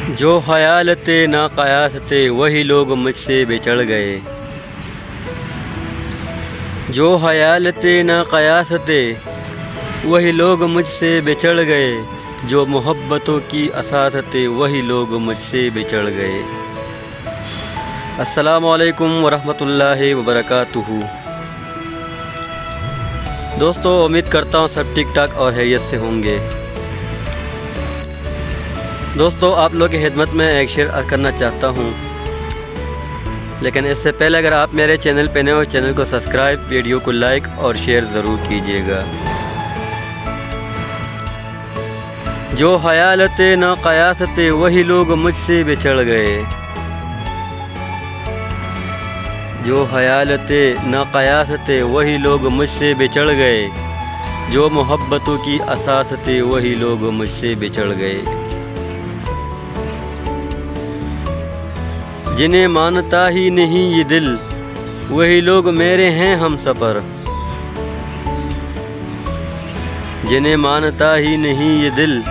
جو خیال تھے نا قیاس تھے وہی لوگ مجھ سے بچڑ گئے۔ جو خیال تھے نا قیاس تھے وہی لوگ مجھ سے بچڑ گئے۔ جو محبتوں کی اساس تھے وہی لوگ مجھ سے بچڑ گئے۔ السلام علیکم ورحمۃ اللہ وبرکاتہ۔ دوستو، امید کرتا ہوں سب ٹھیک ٹھاک اور خیریت سے ہوں گے۔ دوستو، آپ لوگ کی خدمت میں ایک شعر عرض کرنا چاہتا ہوں، لیکن اس سے پہلے اگر آپ میرے چینل پہ نئے ہو چینل کو سبسکرائب، ویڈیو کو لائک اور شیئر ضرور کیجیے گا۔ جو خیال تھے نا قیاس تھے وہی لوگ مجھ سے بچڑ گئے۔ جو خیال تھے نا قیاس تھے وہی لوگ مجھ سے بچڑ گئے۔ جو محبتوں کی اساس تھے وہی لوگ مجھ سے بچڑ گئے۔ جنہیں مانتا ہی نہیں یہ دل وہی لوگ میرے ہیں ہم سفر۔ جنہیں مانتا ہی نہیں یہ دل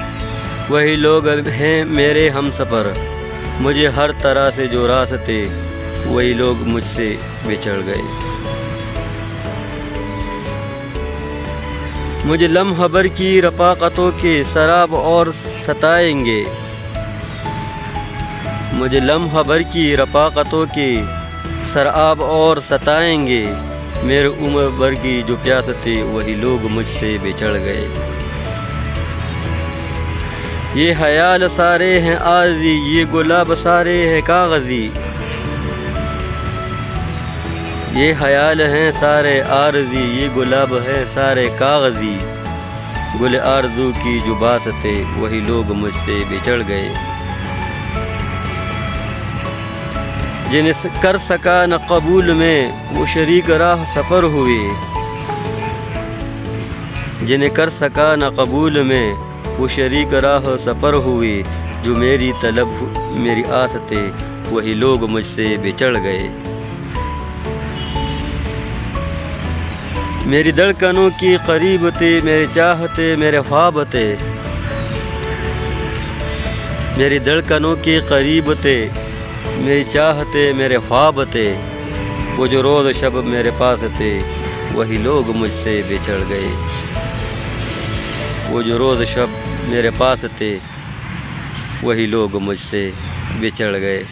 وہی لوگ ہیں میرے ہم سفر۔ مجھے ہر طرح سے جو راس تھے وہی لوگ مجھ سے بچڑ گئے۔ مجھے لمحہ بھر کی رفاقتوں کے سراب اور ستائیں گے۔ مجھے لمحہ بھر کی رفاقتوں کے سراب اور ستائیں گے۔ میرے عمر بھر کی جو پیاس تھے وہی لوگ مجھ سے بچڑ گئے۔ یہ خیال سارے ہیں عارضی، یہ گلاب سارے ہیں کاغذی۔ یہ خیال ہیں سارے عارضی، یہ گلاب ہیں سارے کاغذی۔ گل آرزو کی جو باس تھے وہی لوگ مجھ سے بچڑ گئے۔ جنہیں کر سکا نہ قبول میں وہ شریک راہ سفر ہوئے۔ جنہیں کر سکا نہ قبول میں وہ شریک راہ سفر ہوئے۔ جو میری طلب میری آس تھے وہی لوگ مجھ سے بچڑ گئے۔ میری دھڑکنوں کی قریب تھے میرے چاہتے میرے خواب تھے۔ میری دھڑکنوں کی قریب تھے میری چاہتے میرے خواب تھے۔ وہ جو روز شب میرے پاس تھے وہی لوگ مجھ سے بچڑ گئے۔ وہ جو روز شب میرے پاس تھے وہی لوگ مجھ سے بچڑ گئے۔